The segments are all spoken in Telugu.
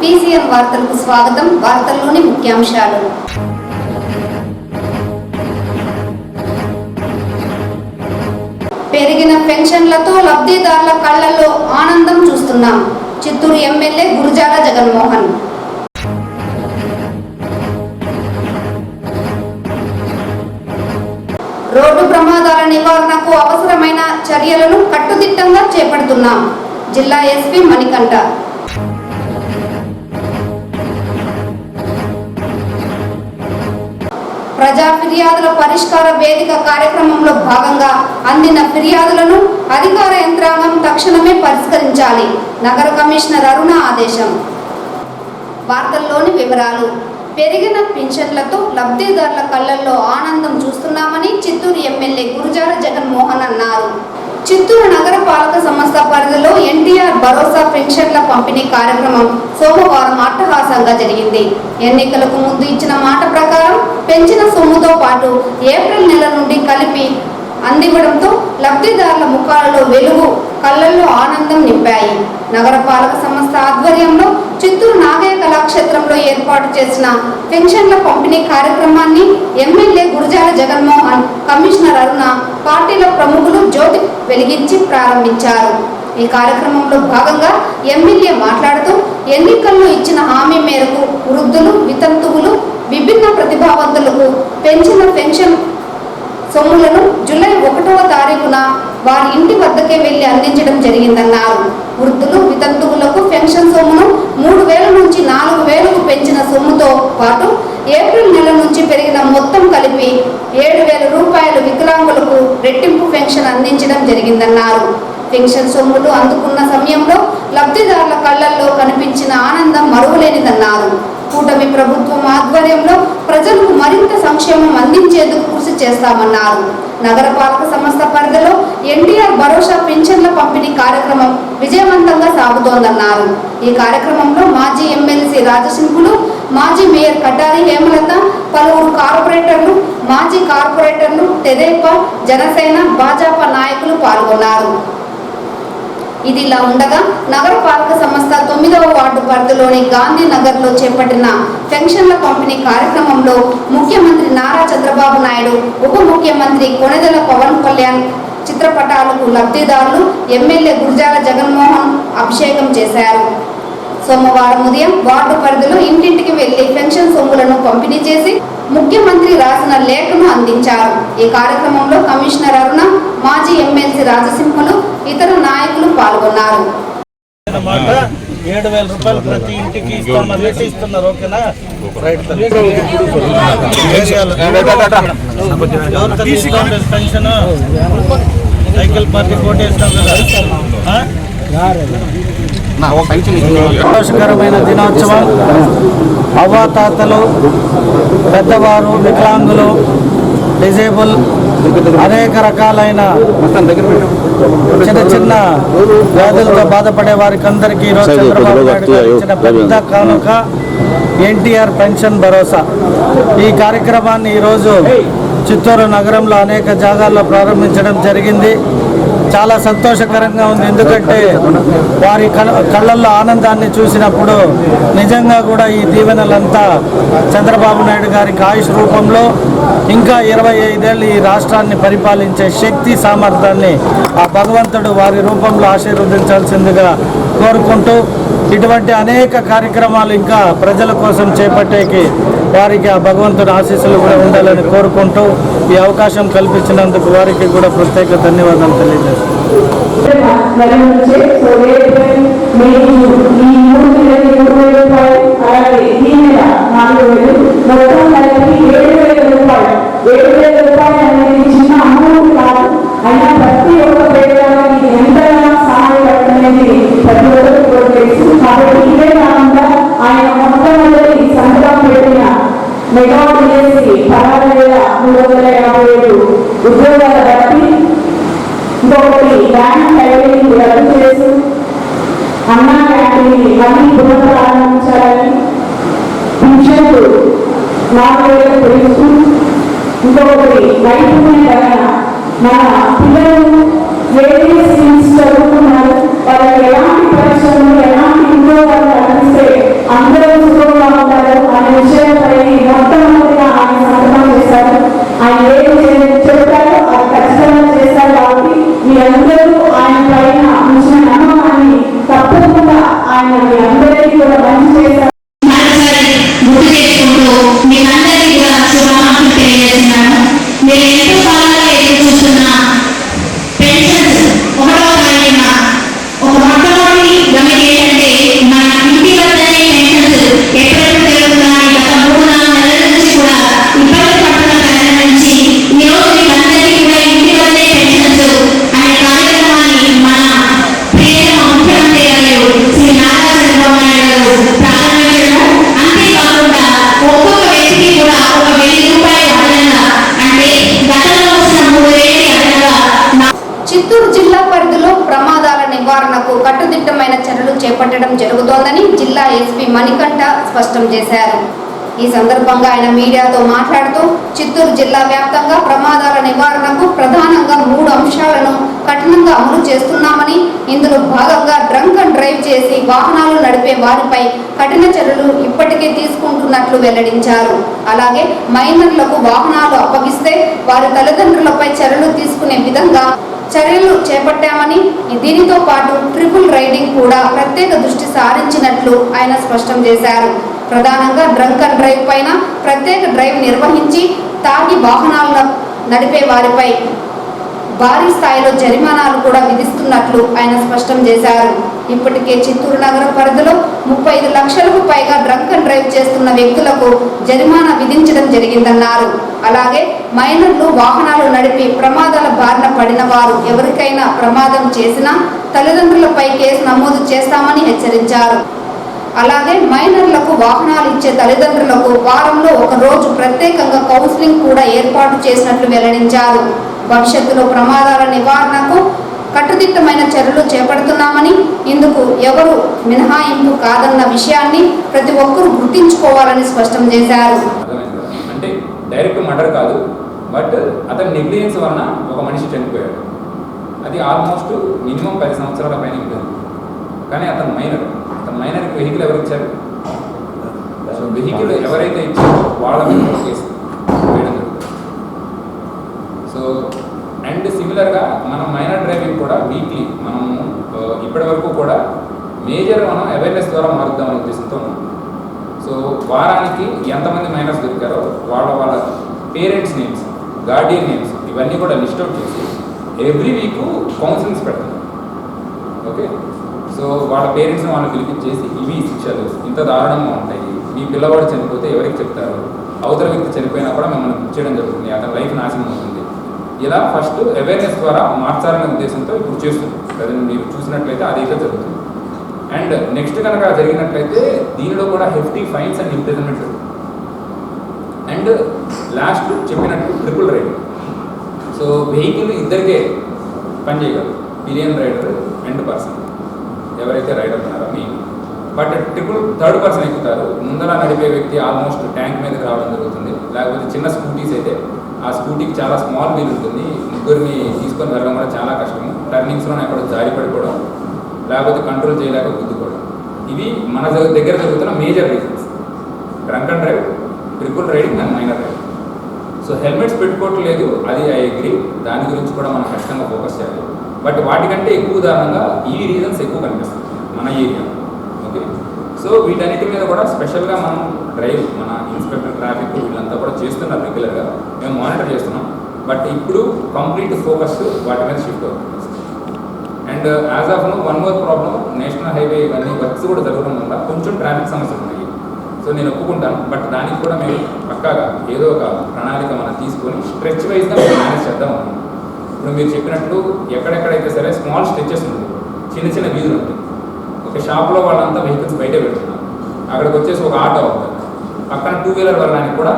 పీసీఎన్ వార్తలకు స్వాగతం. వార్తల్లోని ముఖ్యాంశాలు. పెరిగిన పెన్షన్లతో లబ్ధిదారుల కళ్లలో ఆనందం చూస్తున్నాం. చిత్తూరు ఎమ్మెల్యే గురజాల జగన్మోహన్. రోడ్డు ప్రమాదాల నివారణకు అవసరమైన చర్యలను కట్టుదిట్టంగా చేపడుతున్నాం. జిల్లా ఎస్పీ మణికంఠ. ప్రజా ఫిర్యాదుల పరిష్కార వేదిక కార్యక్రమంలో భాగంగా అందిన ఫిర్యాదులను అధికార యంత్రాంగం తక్షణమే పరిష్కరించాలి. నగర కమిషనర్ అరుణ ఆదేశం. వార్తల్లోని వివరాలు. పెరిగిన పింఛన్లతో లబ్ధిదారుల కళ్లల్లో ఆనందం చూస్తున్నామని చిత్తూరు ఎమ్మెల్యే గురజాల జగన్మోహన్ అన్నారు. చిత్తూరు నగర పాలక సంస్థ పరిధిలో ఎన్టీఆర్ భరోసా పెన్షన్ల పంపిణీ కార్యక్రమం సోమవారం అట్టహాసంగా జరిగింది. ఎన్నికలకు ముందు ఇచ్చిన మాట ప్రకారం పెంచిన సొమ్ముతో పాటు ఏప్రిల్ నెల నుండి కలిపి అందివ్వడంతో లబ్ధిదారుల ముఖాలలో వెలుగు, కళ్లల్లో ఆనందం నింపాయి. నగర పాలక సంస్థ ఆధ్వర్యంలో చిత్తూరు నాగయ్య కళాక్షేత్రంలో ఏర్పాటు చేసిన పెన్షన్ల పంపిణీ కార్యక్రమాన్ని ఎమ్మెల్యే గురజాల జగన్మోహన్, కమిషనర్ అరుణ, పార్టీల ప్రముఖులు జ్యోతి వెలిగించి ప్రారంభించారు. ఈ కార్యక్రమంలో భాగంగా ఎమ్మెల్యే మాట్లాడుతూ ఎన్నికల్లో ఇచ్చిన హామీ మేరకు వృద్ధులు, వితంతువులు, విభిన్న ప్రతిభావంతులకు పెంచిన పెన్షన్ సొమ్ములను జూలై 1వ తారీఖున వారి ఇంటి వద్దకే వెళ్లి అందించడం జరిగిందన్నారు. వృద్ధులు, వితంతువులకు పెన్షన్ సొమ్మును 3,000 నుంచి 4,000కు పెంచిన సొమ్ముతో పాటు ఏప్రిల్ నెల నుంచి పెరిగిన మొత్తం కలిపి 7,000 రూపాయలు వికలాంగులకు రెట్టింపు పెన్షన్ అందించడం జరిగిందన్నారు. పెన్షన్ సొమ్ములు అందుకున్న సమయంలో లబ్ధిదారుల కళ్లల్లో కనిపించిన ఆనందం మరువలేనిదన్నారు. కూటమి ప్రభుత్వం ఆధ్వర్యంలో ప్రజలకు మరింత సంక్షేమం అందించేందుకు కృషి చేస్తామన్నారు. నగర పాలక సంస్థ పరిధిలో ఎన్టీఆర్ భరోసా పెన్షన్ల పంపిణీ కార్యక్రమం విజయవంతంగా సాగుతోందన్నారు. ఈ కార్యక్రమంలో మాజీ ఎమ్మెల్సీ రాజసింహులు, మాజీ మేయర్ కటారి హేమలత, పలువురు కార్పొరేటర్లు, మాజీ కార్పొరేటర్లు, తెదేపా, జనసేన, భాజపా నాయకులు పాల్గొన్నారు. ఇదిలా ఉండగా నగర పాలక సంస్థ 9వ వార్డు పరిధిలోని గాంధీ నగర్లో చేపట్టిన పెన్షన్ల పంపిణీ కార్యక్రమంలో ముఖ్యమంత్రి నారా చంద్రబాబు నాయుడు, ఉప ముఖ్యమంత్రి కొణిదెల పవన్ కళ్యాణ్ చిత్రపటాలకు లబ్ధిదారులు ఎమ్మెల్యే గురజాల జగన్మోహన్ అభిషేకం చేశారు. సోమవారం ఉదయం వార్డు పరిధిలో ఇంటింటికి వెళ్లి పెన్షన్ సొమ్ములను పంపిణీ చేసి ముఖ్యమంత్రి రాసిన లేఖను అందించారు. ఈ కార్యక్రమంలో కమిషనర్ అరుణ, మాజీ ఎమ్మెల్సీ రాజసింహులు, ఇతర నాయకులు పాల్గొన్నారు. 7,000 రూపాయలు ప్రతి ఇంటికి ఇస్తున్నారు. ఓకేనా? పెన్షన్ సైకిల్ పార్టీ కోటేస్తాం కదా. సంతోషకరమైన దినోత్సవం. అవ్వాతాతలు, పెద్దవారు, వికలాంగులు, డిజేబుల్, అనేక రకాలైన చిన్న చిన్న వ్యాధులతో బాధపడే వారికి అందరికీ ఈరోజు చంద్రబాబు నాయుడు గారు ఇచ్చిన పెద్ద కానుక ఎన్టీఆర్ పెన్షన్ భరోసా. ఈ కార్యక్రమాన్ని ఈరోజు చిత్తూరు నగరంలో అనేక జాగాల్లో ప్రారంభించడం జరిగింది. చాలా సంతోషకరంగా ఉంది. ఎందుకంటే వారి కళ్ళల్లో ఆనందాన్ని చూసినప్పుడు నిజంగా కూడా ఈ దీవెనలంతా చంద్రబాబు నాయుడు గారికి ఆయుష్ రూపంలో ఇంకా 25 ఏళ్ళు ఈ రాష్ట్రాన్ని పరిపాలించే శక్తి, సామర్థ్యాన్ని ఆ భగవంతుడు వారి రూపంలో ఆశీర్వదించాల్సిందిగా కోరుకుంటూ ఇటువంటి అనేక కార్యక్రమాలు ఇంకా ప్రజల కోసం చేపట్టేకి వారికి ఆ భగవంతుడి ఆశీస్సులు కూడా ఉండాలని కోరుకుంటూ ఈ అవకాశం కల్పించినందుకు వారికి కూడా ప్రత్యేక ధన్యవాదాలు తెలియజేస్తున్నాను. ఉద్యోగాల బట్టి ఇంకొకటి బ్యాంక్ టైలింగ్ రద్దు చేసి అన్నా క్యాంటీన్ మళ్ళీ పునఃప్రారంభించాలని, పింఛన్లు 4,000 పెంచుతూ, ఇంకొకటి నైపుణ్య గణన. మన పిల్లలు వేరే స్కీమ్స్ చదువుతున్నారు, వాళ్ళకి ఎలాంటి పరిశ్రమలు, ఎలాంటి ఉద్యోగాలు అందిస్తే మీరందరూ ఆయన పైన ఉంచిన నమ్మకాన్ని తప్పకుండా ఆయన మీ అందరికీ కూడా మంచి చేస్తారు. గుర్తు చేసుకుంటూ మీకందరికీ కూడా శుభాకాంక్షలు తెలియజేస్తున్నాను. మీరు ఎంతో కాలంగా ఎదురు చూస్తున్న పెన్షన్స్ 1వ తారీఖున ఒక మొట్టమొదటి గమనిక ఏంటంటే మన ఇంటి వద్దనే పెన్షన్స్ ఎప్పుడెప్పుడు జరుగుతున్నాయి గత 3-4 నెలల నుంచి కూడా ఇబ్బంది పడుతున్న ప్రజల నుంచి ఈ రోజు మీకందరికీ కూడా ఇంటి వద్దనే పెన్షన్స్ అనే కార్యక్రమాన్ని మన ప్రియతమ ముఖ్యమంత్రి గారు శ్రీ నారా చంద్రబాబు నాయుడు గారు ప్రారంభించడం, అంతేకాకుండా ఒక్కొక్క వ్యక్తికి కూడా ఒక 1000 రూపాయలు అదనంగా, అంటే గతంలో వచ్చిన 3000 అదనంగా చిత్తూరు జిల్లా పరిధిలో ప్రమాదాల నివారణకు కట్టుదిట్టమైన చర్యలు చేపట్టడం జరుగుతోందని జిల్లా ఎస్పీ మణికంఠ స్పష్టం చేశారు. ఈ సందర్భంగా ఆయన మీడియాతో మాట్లాడుతూ చిత్తూరు జిల్లా వ్యాప్తంగా ప్రమాదాల నివారణకు ప్రధానంగా 3 అంశాలను కఠినంగా అమలు చేస్తున్నామని, ఇందులో భాగంగా డ్రంక్ అండ్ డ్రైవ్ చేసి వాహనాలు నడిపే వారిపై కఠిన చర్యలు ఇప్పటికే తీసుకుంటున్నట్లు వెల్లడించారు. అలాగే మైనర్లకు వాహనాలు అప్పగిస్తే వారి తల్లిదండ్రులపై చర్యలు తీసుకునే విధంగా చర్యలు చేపట్టామని, దీనితో పాటు ట్రిపుల్ రైడింగ్ కూడా ప్రత్యేక దృష్టి సారించినట్లు ఆయన స్పష్టం చేశారు. ప్రధానంగా డ్రంక్ అండ్ డ్రైవ్ పైన ప్రత్యేక డ్రైవ్ నిర్వహించి తాగి వాహనాలను నడిపే వారిపై భారీ స్థాయిలో జరిమానాలు కూడా విధిస్తున్నట్లు ఆయన స్పష్టం చేశారు. ఇప్పటికే చిత్తూరు నగర పరిధిలో 35 లక్షలకు పైగా డ్రంక్ అండ్ డ్రైవ్ చేస్తున్న వ్యక్తులకు జరిమానా విధించడం జరిగిందన్నారు. అలాగే మైనర్లు వాహనాలు నడిపి ప్రమాదాల బారిన పడిన వారు ఎవరికైనా ప్రమాదం చేసినా తల్లిదండ్రులపై కేసు నమోదు చేస్తామని హెచ్చరించారు. అలాగే మైనర్లకు వాహనాలు ఇచ్చే తల్లిదండ్రులకు వారంలో 1 రోజు ప్రత్యేకంగా కౌన్సిలింగ్ కూడా ఏర్పాటు చేసినట్లు వెల్లడించారు. భవిష్యత్తులో ప్రమాదాల నివారణకు కట్టుదిట్టమైన చర్యలు చేపడుతున్నామని, ఇందుకు ఎవరు మినహాయింపు కాదన్న విషయాన్ని ప్రతి ఒక్కరూ గుర్తించుకోవాలని స్పష్టం చేశారు. అంటే డైరెక్ట్ మర్డర్ కాదు, బట్ అతని నెగ్లిజెన్స్ వలన ఒక మనిషి చనిపోయాడు. అది ఆల్మోస్ట్ మినిమం 10 సంవత్సరాల పైన ఉంటుంది. కానీ అతను మైనర్కి వెహికల్ ఎవరు ఇచ్చారు? సో వెహికల్ ఎవరైతే ఇచ్చారో వాళ్ళ మీద కేసు వేయడం జరుగుతుంది. సో అండ్ సిమిలర్గా మనం మైనర్ డ్రైవింగ్ కూడా వీక్లీ మనము ఇప్పటి వరకు కూడా మేజర్ మనం అవేర్నెస్ ద్వారా మారుద్దామనే ఉద్దేశంతో ఉన్నాం. సో వారానికి ఎంతమంది మైనర్స్ దొరికారో వాళ్ళ పేరెంట్స్ నేమ్స్, గార్డియన్ నేమ్స్ ఇవన్నీ కూడా లిస్ట్ అవుట్ చేసి ఎవ్రీ వీక్ కౌన్సిలింగ్స్ పెడతాం. ఓకే, సో వాళ్ళ పేరెంట్స్ని వాళ్ళని పిలిపించేసి ఇవి శిక్షలు ఇంత దారుణంగా ఉంటాయి, మీ పిల్లవాడు చనిపోతే ఎవరికి చెప్తారు, అవతల వ్యక్తి చనిపోయినా కూడా మిమ్మల్ని చేయడం జరుగుతుంది, అతని లైఫ్ నాశనం అవుతుంది. ఇలా ఫస్ట్ అవేర్నెస్ ద్వారా మార్చాలనే ఉద్దేశంతో ఇప్పుడు చేస్తుంది. అదే మీరు చూసినట్లయితే అదైతే జరుగుతుంది. అండ్ నెక్స్ట్ కనుక జరిగినట్లయితే దీనిలో కూడా hefty fines and imprisonment. And last చెప్పినట్టు ట్రిపుల్ రైడింగ్. సో వెహికల్ ఇద్దరికే పనిచేయగలరు, పిలియన్ రైడర్ అండ్ పర్సన్ ఎవరైతే రైడర్ ఉన్నారో మెయిన్. బట్ థర్డ్ పర్సన్ ఎక్కుతారు. ముందర నడిపే వ్యక్తి ఆల్మోస్ట్ ట్యాంక్ మీదకి రావడం జరుగుతుంది. లేకపోతే చిన్న స్కూటీస్ అయితే ఆ స్కూటీకి చాలా స్మాల్ వీల్ ఉంటుంది, ముగ్గురిని తీసుకొని వెళ్ళడం కూడా చాలా కష్టము. టర్నింగ్స్లో ఎక్కడ జారి పడిపోవడం, లేకపోతే కంట్రోల్ చేయలేక గుద్దుకోవడం, ఇవి మన దగ్గర జరుగుతున్న major reasons. Drunk and drive, triple riding and minor riding. So helmets పెట్టుకోవట్లేదు, అది ఐ అగ్రీ, దాని గురించి కూడా మనం ఖచ్చితంగా ఫోకస్ చేయాలి. బట్ వాటికంటే ఎక్కువ ఉదాహరణంగా ఈ రీజన్స్ ఎక్కువ కనిపిస్తాయి మన ఏరియా. ఓకే, సో వీటన్నిటి మీద కూడా స్పెషల్గా మనం డ్రైవ్, మన ఇన్స్పెక్టర్ ట్రాఫిక్ వీళ్ళంతా కూడా చేస్తున్నారు రెగ్యులర్గా, మేము మానిటర్ చేస్తున్నాం. బట్ ఇప్పుడు కంప్లీట్ ఫోకస్ వాటి మీద షిఫ్ట్ అవుతుంది. And as of no 1 more problem, national highway ఇవన్నీ వర్క్స్ కూడా జరగడం వల్ల కొంచెం ట్రాఫిక్ సమస్యలు ఉన్నాయి. సో నేను ఒప్పుకుంటాను, బట్ దానికి కూడా మేము పక్కాగా ఏదో ఒక ప్రణాళిక మనం తీసుకొని స్ట్రెచ్ వైజ్గా మేము మేనేజ్ చేద్దాం. ఇప్పుడు మీరు చెప్పినట్లు ఎక్కడెక్కడైతే సరే స్మాల్ స్ట్రెచెస్ ఉంటాయి, చిన్న చిన్న వీధులు ఉంటాయి. ఒక షాప్లో వాళ్ళంతా వెహికల్స్ బయట పెడుతున్నారు, అక్కడికి వచ్చేసి ఒక ఆటో అవుతుంది, పక్కన 2 వీలర్ వెళ్ళడానికి కూడా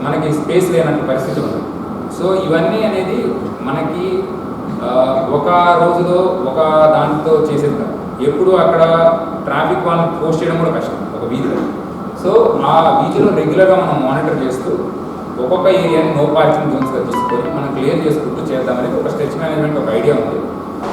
మనకి స్పేస్ లేనట్టు పరిస్థితి ఉంది. సో ఇవన్నీ అనేది మనకి ఒక రోజులో ఒక దాంట్లో చేసేది కాదు. ఎప్పుడు అక్కడ ట్రాఫిక్ వాళ్ళని పోస్ట్ చేయడం కూడా కష్టం ఒక వీధిలో. సో ఆ వీధిలో రెగ్యులర్గా మనం మానిటర్ చేస్తూ ఒక్కొక్క ఏరియాని నో పార్కింగ్ జోన్స్గా తీసుకొని మనం క్లియర్ చేసుకుంటూ చేద్దామనేది ఒక స్ట్రెచ్ మేనేజ్మెంట్ ఒక ఐడియా ఉంది.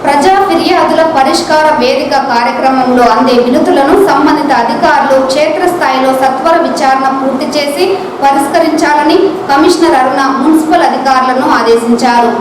ప్రజా ఫిర్యాదుల పరిష్కార వేదిక కార్యక్రమంలో అందే వినతులను సంబంధిత అధికారులు క్షేత్రస్థాయిలో సత్వర విచారణ పూర్తి చేసి పరిష్కరించాలని కమిషనర్ అరుణ మున్సిపల్ అధికారులను ఆదేశించారు.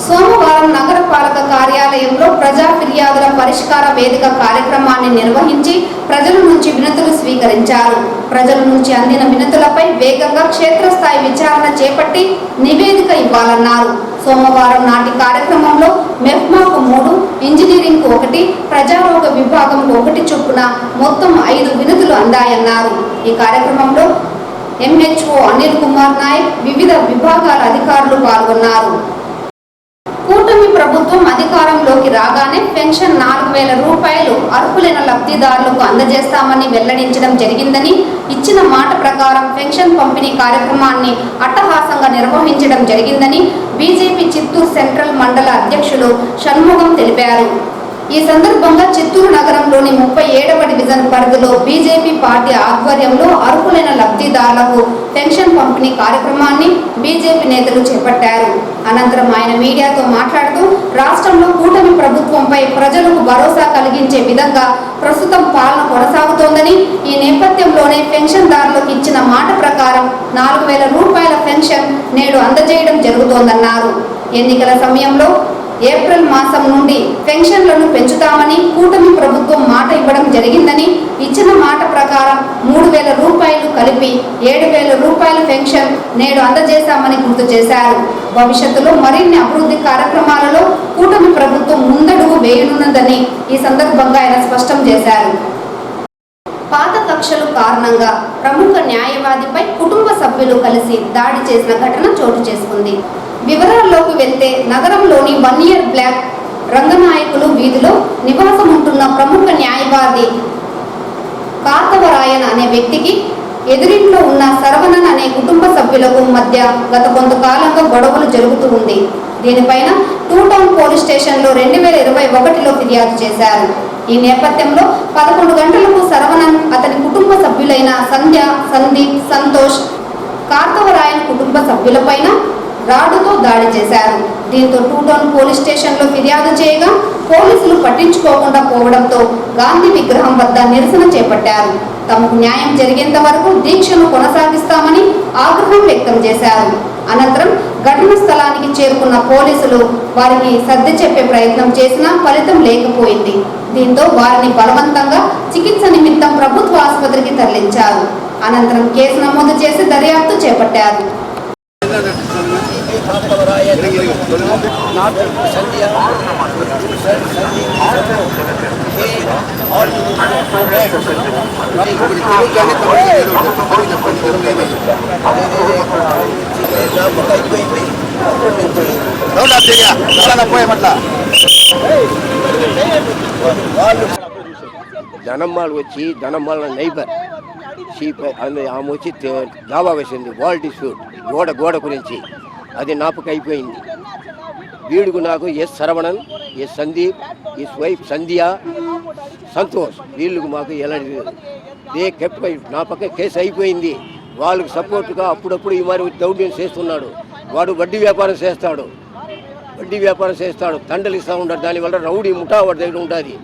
సోమవారం నగరపాలక కార్యాలయంలో ప్రజా ఫిర్యాదుల పరిష్కార వేదిక కార్యక్రమాన్ని నిర్వహించి ప్రజల నుంచి వినతులు స్వీకరించారు. ప్రజల నుంచి అందిన వినతులపై వేగంగా క్షేత్రస్థాయి విచారణ చేపట్టి నివేదిక ఇవ్వాలన్నారు. సోమవారం నాటి కార్యక్రమంలో మెఫ్మాకు 3, ఇంజనీరింగ్ 1, ప్రజారోగ్య విభాగంకు 1 చొప్పున మొత్తం 5 వినతులు అందాయన్నారు. ఈ కార్యక్రమంలో MHO అనిల్ కుమార్ నాయక్, వివిధ విభాగాల అధికారులు పాల్గొన్నారు. కూటమి ప్రభుత్వం అధికారంలోకి రాగానే పెన్షన్ 4,000 రూపాయలు అర్హులైన లబ్ధిదారులకు అందజేస్తామని వెల్లడించడం జరిగిందని, ఇచ్చిన మాట ప్రకారం పెన్షన్ పంపిణీ కార్యక్రమాన్ని అట్టహాసంగా నిర్వహించడం జరిగిందని బీజేపీ చిత్తూరు సెంట్రల్ మండల అధ్యక్షులు షణ్ముగం తెలిపారు. ఈ సందర్భంగా చిత్తూరు నగరంలోని 37వ డివిజన్ పరిధిలో బీజేపీ పార్టీ ఆధ్వర్యంలో అర్హులైన లబ్ధిదారులకు పెన్షన్ పంపిణీ కార్యక్రమాన్ని బీజేపీ నేతలు చేపట్టారు. అనంతరం ఆయన మీడియాతో మాట్లాడుతూ రాష్ట్రంలో కూటమి ప్రభుత్వంపై ప్రజలకు భరోసా కలిగించే విధంగా ప్రస్తుతం పాలన కొనసాగుతోందని, ఈ నేపథ్యంలోనే పెన్షన్దారులకు ఇచ్చిన మాట ప్రకారం 4,000 రూపాయల పెన్షన్ నేడు అందజేయడం జరుగుతోందన్నారు. ఎన్నికల సమయంలో ఏప్రిల్ మాసం నుండి పెన్షన్లను పెంచుతామని కూటమి ప్రభుత్వం మాట ఇవ్వడం జరిగిందని, ఇచ్చిన మాట ప్రకారం 3,000 రూపాయలు కలిపి 7,000 రూపాయల పెన్షన్ నేడు అందజేశామని గుర్తు చేశారు. భవిష్యత్తులో మరిన్ని అభివృద్ధి కార్యక్రమాలలో కూటమి ప్రభుత్వం ముందడుగు వేయనున్నదని ఈ సందర్భంగా ఆయన స్పష్టం చేశారు. పాత కక్షలు కారణంగా ప్రముఖ న్యాయవాదిపై కుటుంబ సభ్యులు కలిసి దాడి చేసిన ఘటన చోటు చేసుకుంది. వివరాల్లోకి వెళ్తే నగరంలోని 1 ఇయర్ బ్లాక్ రంగనాయకులు వీధిలో నివాసం ఉంటున్న ప్రముఖ న్యాయవాది కార్తవరాయన్ అనే వ్యక్తికి ఎదురింట్లో ఉన్న శరవణన్ అనే కుటుంబ సభ్యులకు మధ్య గత కొంతకాలంగా గొడవలు జరుగుతూ ఉంది. దీనిపైన 2 టౌన్ పోలీస్ స్టేషన్లో 2021లో ఫిర్యాదు చేశారు. ఈ నేపథ్యంలో 11 గంటలకు శరవణన్, అతని కుటుంబ సభ్యులైన సంధ్య, సందీప్, సంతోష్ కార్తవరాయన్ కుటుంబ సభ్యులపైన రాడుతో దాడి చేశారు. దీంతో 2 టౌన్ పోలీస్ స్టేషన్లో ఫిర్యాదు చేయగా పోలీసులు పట్టించుకోకుండా పోవడంతో గాంధీ విగ్రహం వద్ద నిరసన చేపట్టారు. తమకు న్యాయం జరిగేంత వరకు దీక్షను కొనసాగిస్తామని ఆగ్రహం వ్యక్తం చేశారు. అనంతరం ఘటన స్థలానికి చేరుకున్న పోలీసులు వారికి సర్ది చెప్పే ప్రయత్నం చేసినా ఫలితం లేకపోయింది. దీంతో వారిని బలవంతంగా చికిత్స నిమిత్తం ప్రభుత్వ ఆసుపత్రికి తరలించారు. అనంతరం కేసు నమోదు చేసి దర్యాప్తు చేపట్టారు. ధనమ్మాళ్ళు వచ్చి ధనమ్మాళ్ళ నైబర్ ఆమె వచ్చి దావా వేసింది వాల్ డిస్ప్యూట్ గోడ గురించి. అది నాపక అయిపోయింది. వీడుకు నాకు S Saravanan, S Sandeep, S wife Sandhya, Santosh వీళ్ళకు మాకు ఎలాంటి నా పక్క కేసు అయిపోయింది. వాళ్ళకు సపోర్టుగా అప్పుడప్పుడు ఈ మరి దౌర్యం చేస్తున్నాడు. వాడు వడ్డీ వ్యాపారం చేస్తాడు, తండలు ఇస్తూ ఉంటాడు. దానివల్ల రౌడీ ముఠా వాడి దగ్గర ఉంటుంది.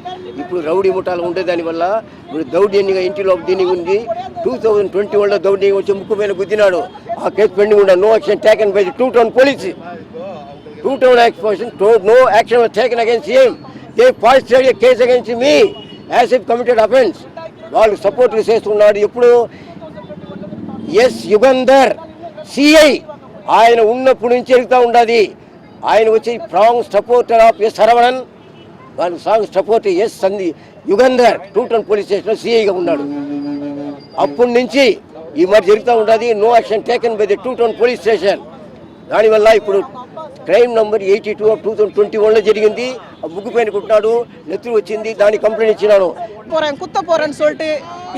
ఇప్పుడు రౌడీ ముఠాలు ఉండే దానివల్ల ఇప్పుడు దౌర్జన్యంగా ఇంటిలో దీనికి ఉంది. 2021లో దౌర్జన్యం వచ్చి ముక్కు పైన గుద్దినాడు. ఆ కేసు పెండింగ్ ఉండే. No action taken by the 2 town police. 2 town action no action was taken against him. They false a case against me as if committed offence. వాళ్ళు సపోర్ట్ చేస్తున్నాడు. ఇప్పుడు ఎస్ యుగంధర్ సిఐ ఆయన ఉన్నప్పటి నుంచి వెళ్తూ ఉండాలి. ఆయన వచ్చి strong supporter of S Saravanan, వాళ్ళు strong supporter S Yugandhar 2 town police స్టేషన్లో సిఐగా ఉన్నాడు. అప్పటి నుంచి ఈ మరి జరుగుతూ ఉంటుంది. No action taken by the 2 town police station. దానివల్ల ఇప్పుడు క్రైమ్ నంబర్ 82 ఆఫ్ 2021లో జరిగింది. ఆ ముగ్గు పైన కుట్టినాడు, నెత్తురు వచ్చింది, దానికి కంప్ளைண்ட் இச்சினானோ. குத்த போறேன்னு சொல்லிட்டு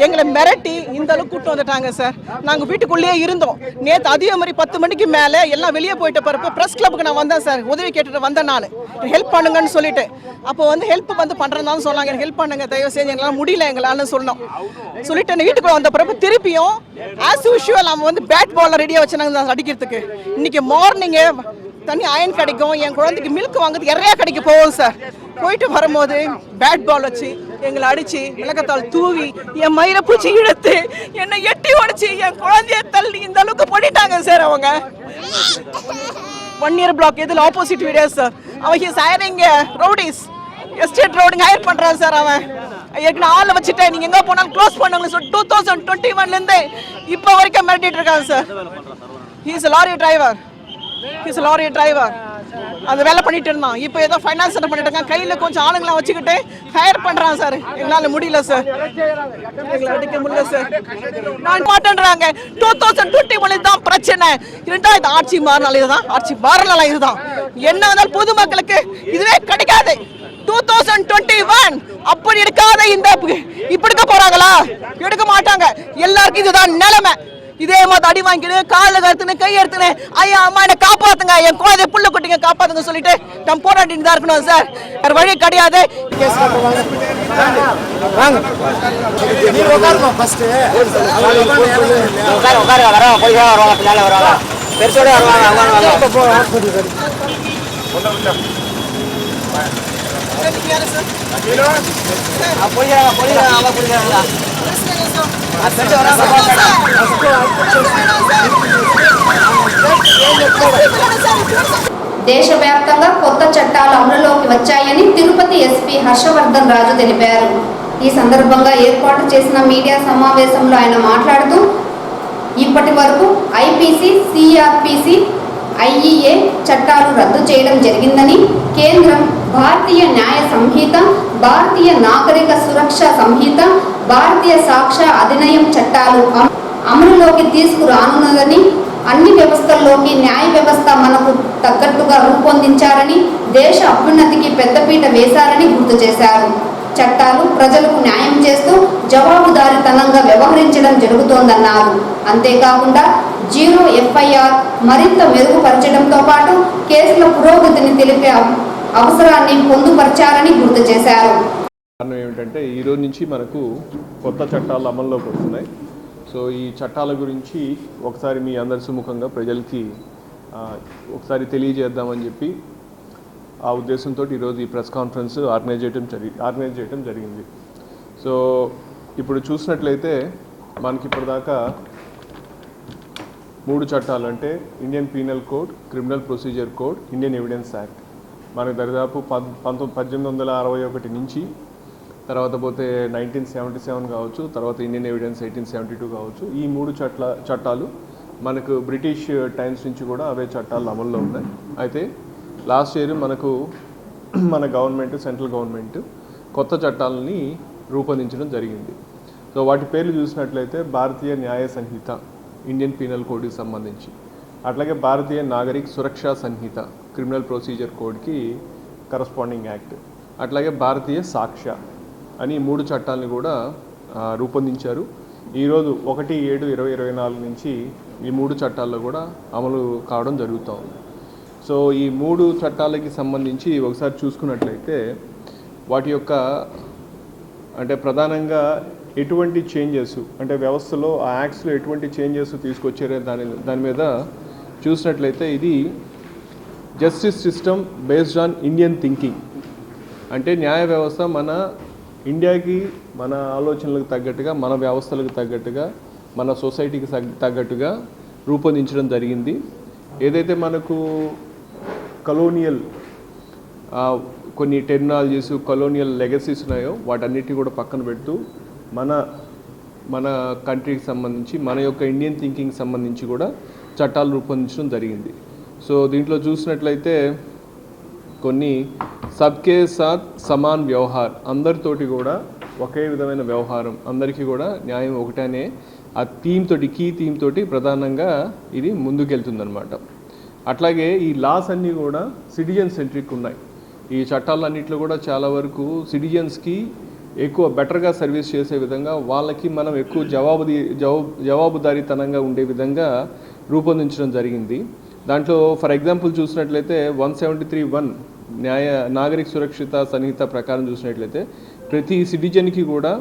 எங்களை மிரட்டி இந்த அளவுக்கு கூட்டு வந்துட்டாங்க சார். நாங்கள் வீட்டுக்குள்ளேயே இருந்தோம். நேற்று அதே மாதிரி 10 மணிக்கு மேலே எல்லாம் வெளியே போயிட்ட பிறப்பு ப்ரெஸ் கிளப்புக்கு நான் வந்தேன் சார். உதவி கேட்டுட்டு வந்தேன் நான், ஹெல்ப் பண்ணுங்கன்னு சொல்லிட்டு. அப்போ ஹெல்ப் பண்ணுறதான்னு சொன்னாங்க. எனக்கு ஹெல்ப் பண்ணுங்க தயவு செஞ்சு, எங்களால் முடியல எங்களால் சொன்னோம். சொல்லிட்டு வீட்டுக்குள்ள வந்த பிறப்பு திருப்பியும் ஆஸ் யூஷுவல் நம்ம பேட் பால் ரெடியாக வச்சுனாங்க அடிக்கிறதுக்கு. இன்னைக்கு மார்னிங்கு தண்ணி அயன் கிடைக்கும், என் குழந்தைக்கு மில்க் வாங்குறதுக்கு நிறையா கடைக்கு போவோம் சார். போயிட்டு வரும்போது பேட் பால் வச்சு எங்களை அடிச்சு மிளகத்தால் தூவி என் மயிரை பூச்சி இழுத்து என்னை எட்டி உடைச்சு என் குழந்தைய தள்ளி இந்த அளவுக்கு பண்ணிட்டாங்க சார். அவங்க 1 year block இதில் ஆப்போசிட் வீடியோ சார். அவன் he's hiring rowdies, estate routing higher பண்ணுறான் சார். அவன் ஏற்கனவே ஆளை வச்சுட்டு நீங்கள் எங்கே போனாலும் க்ளோஸ் பண்ணாங்கன்னு சொல்லி 2021 இப்போ வரைக்கும் மிரட்டிட்டு இருக்காங்க சார். ஹீஸ் லாரி டிரைவர் அந்த வேலை பண்ணிட்டு இருந்தான். இப்போ ஏதோ ஃபைனான்ஸ் பண்ணிட்டு இருக்கான். கையில் கொஞ்சம் ஆளுங்களாம் வச்சுக்கிட்டு ஹையர் பண்ணுறான் சார். எங்களால் முடியல சார், எங்களை அடிக்க முடியல சார். நான் மாட்டேன்றாங்க. 2021 தான் பிரச்சனை. இரண்டாவது ஆட்சி மாறினால இதுதான். என்ன இருந்தாலும் பொதுமக்களுக்கு இதுவே கிடைக்காது. 2021 அப்படி எடுக்காத இந்த இப்படி எடுக்க போறாங்களா? எடுக்க மாட்டாங்க. எல்லாருக்கும் இதுதான் நிலைமை. இதே மாதிரி அடி வாங்கிட்டு காலில் கருத்துன்னு கை எடுத்துன்னு ஐயா அம்மா என்ன காப்பாத்துங்க, என் குழந்தை புள்ள குட்டிங்க காப்பாத்துங்க சொல்லிட்டு நம்ம போராட்டிட்டு தான் இருக்கணும் சார். வேற வழி கிடையாது. దేశవ్యాప్తంగా కొత్త చట్టాలు అమలులోకి వచ్చాయని తిరుపతి ఎస్పీ హర్షవర్ధన్ రాజు తెలిపారు. ఈ సందర్భంగా ఏర్పాటు చేసిన మీడియా సమావేశంలో ఆయన మాట్లాడుతూ ఇప్పటి వరకు ఐపీసీ, సిఆర్పిసి, ఐఈఏ చట్టాలు రద్దు చేయడం జరిగిందని, కేంద్రం భారతీయ న్యాయ సంహిత, భారతీయ నాగరిక సురక్ష సంహిత, భారతీయ సాక్ష్య అధినియం చట్టాలు అమలులోకి తీసుకురానున్నదని, అన్ని వ్యవస్థల్లోకి న్యాయ వ్యవస్థ మనకు తగ్గట్టుగా రూపొందించారని, దేశ అభ్యున్నతికి పెద్దపీట వేశారని గుర్తు చేశారు. చట్టాలు ప్రజలకు న్యాయం చేస్తూ జవాబుదారీతనంగా వ్యవహరించడం జరుగుతోందన్నారు. అంతేకాకుండా జీరో ఎఫ్ఐఆర్ మరింత మెరుగుపరచడంతో పాటు కేసుల పురోగతిని తెలిపే అవసరాన్ని పొందుపరిచారని గుర్తు చేశారు. కారణం ఏమిటంటే ఈరోజు నుంచి మనకు కొత్త చట్టాలు అమల్లోకి వస్తున్నాయి. సో ఈ చట్టాల గురించి ఒకసారి మీ అందరి సుముఖంగా ప్రజలకి ఒకసారి తెలియజేద్దామని చెప్పి ఆ ఉద్దేశంతో ఈరోజు ఈ ప్రెస్ కాన్ఫరెన్స్ ఆర్గనైజ్ చేయడం జరిగింది. సో ఇప్పుడు చూసినట్లయితే మనకి ఇప్పటిదాకా 3 చట్టాలు అంటే Indian penal code, criminal procedure code, Indian evidence act మనకు దరిదాపు 1861 నుంచి తర్వాత పోతే 1977 కావచ్చు, తర్వాత ఇండియన్ ఎవిడెన్స్ 1872 కావచ్చు. ఈ 3 చట్టాలు మనకు బ్రిటిష్ టైమ్స్ నుంచి కూడా అవే చట్టాలు అమల్లో ఉన్నాయి. అయితే లాస్ట్ ఇయర్ మనకు మన గవర్నమెంట్, సెంట్రల్ గవర్నమెంట్ కొత్త చట్టాలని రూపొందించడం జరిగింది. సో వాటి పేర్లు చూసినట్లయితే భారతీయ న్యాయ సంహిత, ఇండియన్ పీనల్ కోడ్కి సంబంధించి, అట్లాగే భారతీయ నాగరిక సురక్ష సంహిత, క్రిమినల్ ప్రొసీజర్ కోడ్కి కరస్పాండింగ్ యాక్ట్, అట్లాగే భారతీయ సాక్ష్య అని 3 చట్టాలని కూడా రూపొందించారు. ఈరోజు 1/7/2024 నుంచి ఈ 3 చట్టాల్లో కూడా అమలు కావడం జరుగుతూ ఉంది. సో ఈ 3 చట్టాలకి సంబంధించి ఒకసారి చూసుకున్నట్లయితే వాటి యొక్క అంటే ప్రధానంగా ఎటువంటి చేంజెస్ అంటే వ్యవస్థలో ఆ యాక్ట్స్లో ఎటువంటి చేంజెస్ తీసుకొచ్చారో దాని మీద చూసినట్లయితే ఇది justice system based on Indian thinking, అంటే న్యాయ వ్యవస్థ మన ఇండియాకి, మన ఆలోచనలకు తగ్గట్టుగా, మన వ్యవస్థలకు తగ్గట్టుగా, మన సొసైటీకి తగ్గట్టుగా రూపొందించడం జరిగింది. ఏదైతే మనకు కలోనియల్ కొన్ని టెక్నాలజీస్, కలోనియల్ లెగసీస్ ఉన్నాయో వాటన్నిటిని కూడా పక్కన పెడుతూ మన కంట్రీకి సంబంధించి, మన యొక్క ఇండియన్ థింకింగ్ సంబంధించి కూడా చట్టాలు రూపొందించడం జరిగింది. సో దీంట్లో చూసినట్లయితే కొన్ని సబ్కే సాత్ సమాన్ వ్యవహార్, అందరితోటి కూడా ఒకే విధమైన వ్యవహారం, అందరికీ కూడా న్యాయం ఒకటనే ఆ కీ థీమ్ తోటి ప్రధానంగా ఇది ముందుకెళ్తుందన్నమాట. అట్లాగే ఈ లాస్ అన్నీ కూడా సిటిజన్ సెంట్రిక్ ఉన్నాయి. ఈ చట్టాలన్నింటిలో కూడా చాలా వరకు సిటిజన్స్కి ఎక్కువ బెటర్గా సర్వీస్ చేసే విధంగా, వాళ్ళకి మనం ఎక్కువ జవాబుదారీతనంగా ఉండే విధంగా రూపొందించడం జరిగింది. దాంట్లో ఫర్ ఎగ్జాంపుల్ చూసినట్లయితే 173(1) నాగరిక సురక్షిత సంహిత ప్రకారం చూసినట్లయితే ప్రతి సిటిజన్కి కూడా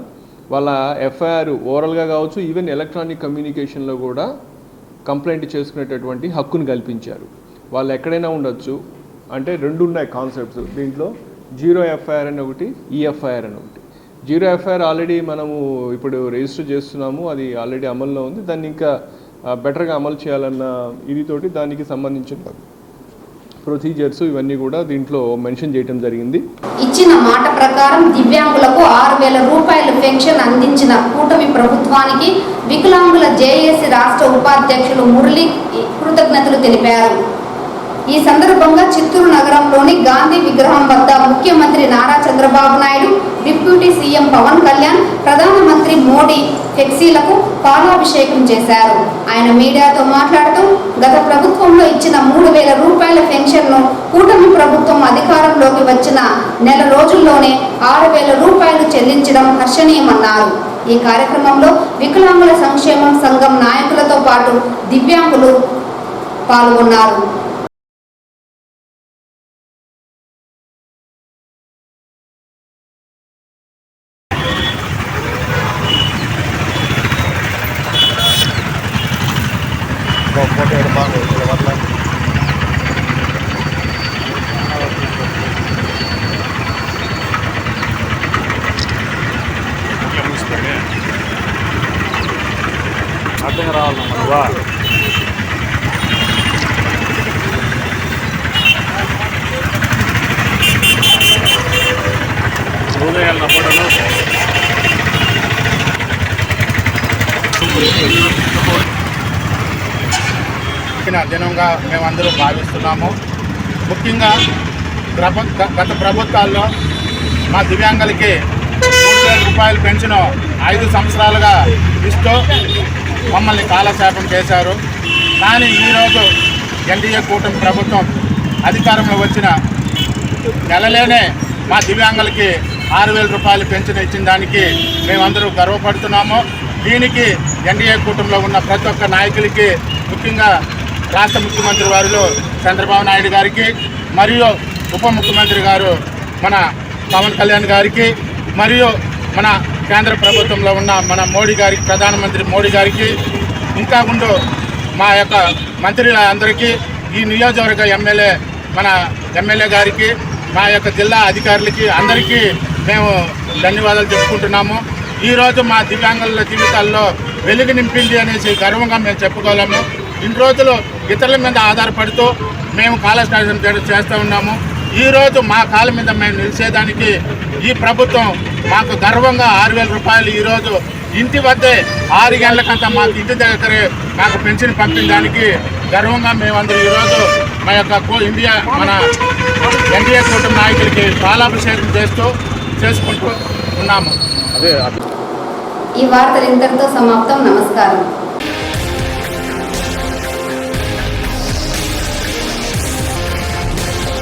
వాళ్ళ ఎఫ్ఐఆర్ ఓరల్గా కావచ్చు, ఈవెన్ ఎలక్ట్రానిక్ కమ్యూనికేషన్లో కూడా కంప్లైంట్ చేసుకునేటటువంటి హక్కును కల్పించారు. వాళ్ళు ఎక్కడైనా ఉండొచ్చు. అంటే 2 ఉన్నాయి కాన్సెప్ట్స్ దీంట్లో, జీరో ఎఫ్ఐఆర్ అని ఒకటి, ఈఎఫ్ఐఆర్ అని ఒకటి. జీరో ఎఫ్ఐఆర్ ఆల్రెడీ మనము ఇప్పుడు రిజిస్టర్ చేస్తున్నాము, అది ఆల్రెడీ అమల్లో ఉంది. దాన్ని ఇంకా బెటర్గా అమలు చేయాలన్న ఇదితోటి దానికి సంబంధించిన ప్రొసీజర్స్ ఇవన్నీ కూడా దీంట్లో మెన్షన్ చేయడం జరిగింది. ఇచ్చిన మాట ప్రకారం దివ్యాంగులకు 6,000 రూపాయల పెన్షన్ అందించిన కూటమి ప్రభుత్వానికి వికలాంగుల జేఏసీ రాష్ట్ర ఉపాధ్యక్షులు మురళి కృతజ్ఞతలు తెలిపారు. ఈ సందర్భంగా చిత్తూరు నగరంలోని గాంధీ విగ్రహం వద్ద ముఖ్యమంత్రి నారా చంద్రబాబు నాయుడు, డిప్యూటీ సీఎం పవన్ కళ్యాణ్, ప్రధానమంత్రి మోడీ ఫ్లెక్సీలకు పాలాభిషేకం చేశారు. ఆయన మీడియాతో మాట్లాడుతూ గత ప్రభుత్వంలో ఇచ్చిన 3,000 రూపాయల పెన్షన్ను కూటమి ప్రభుత్వం అధికారంలోకి వచ్చిన నెల రోజుల్లోనే 6,000 రూపాయలు చెల్లించడం హర్షణీయమన్నారు. ఈ కార్యక్రమంలో వికలాంగుల సంక్షేమం సంఘం నాయకులతో పాటు దివ్యాంగులు పాల్గొన్నారు. అర్థం రావాలన్నమాట. దినంగా మేమందరూ భావిస్తున్నాము. ముఖ్యంగా గత ప్రభుత్వాల్లో మా దివ్యాంగులకి 3,000 రూపాయల పెన్షన్ 5 సంవత్సరాలుగా ఇస్తూ మమ్మల్ని కాలక్షేపం చేశారు. కానీ ఈరోజు ఎన్డీఏ కూటమి ప్రభుత్వం అధికారంలో వచ్చిన నెలలోనే మా దివ్యాంగులకి 6,000 రూపాయలు పెన్షన్ ఇచ్చిన దానికి మేమందరూ గర్వపడుతున్నాము. దీనికి ఎన్డీఏ కూటమిలో ఉన్న ప్రతి ఒక్క నాయకులకి, ముఖ్యంగా రాష్ట్ర ముఖ్యమంత్రి వారిలో చంద్రబాబు నాయుడు గారికి, మరియు ఉప ముఖ్యమంత్రి గారు మన పవన్ కళ్యాణ్ గారికి, మరియు మన కేంద్ర ప్రభుత్వంలో ఉన్న మన మోడీ గారికి, ప్రధానమంత్రి మోడీ గారికి, ఇంకా ఉండు మా యొక్క మంత్రులందరికీ, ఈ నియోజకవర్గ మన ఎమ్మెల్యే గారికి, మా యొక్క జిల్లా అధికారులకి అందరికీ మేము ధన్యవాదాలు చెప్పుకుంటున్నాము. ఈరోజు మా దివ్యాంగుల జీవితాల్లో వెలుగు నింపింది అనేసి గర్వంగా మేము చెప్పుకోలేము. ఇన్ని రోజులు ఇతరుల మీద ఆధారపడుతూ మేము కాలక్షేపం చేస్తూ ఉన్నాము. ఈరోజు మా కాళ్ళ మీద మేము నిలిచేదానికి ఈ ప్రభుత్వం మాకు గర్వంగా 6,000 రూపాయలు ఈరోజు ఇంటి వద్దే 6 గంటలకంతా మాకు ఇంటి దగ్గరే మాకు పెన్షన్ పంపించడానికి గర్వంగా మేమందరూ ఈరోజు మా యొక్క మన ఎన్డీఏ కూటమి నాయకులకి పాలాభిషేకం చేసుకుంటూ ఉన్నాము. ఈ వార్తలు ఇంతటితో సమాప్తం. నమస్కారం.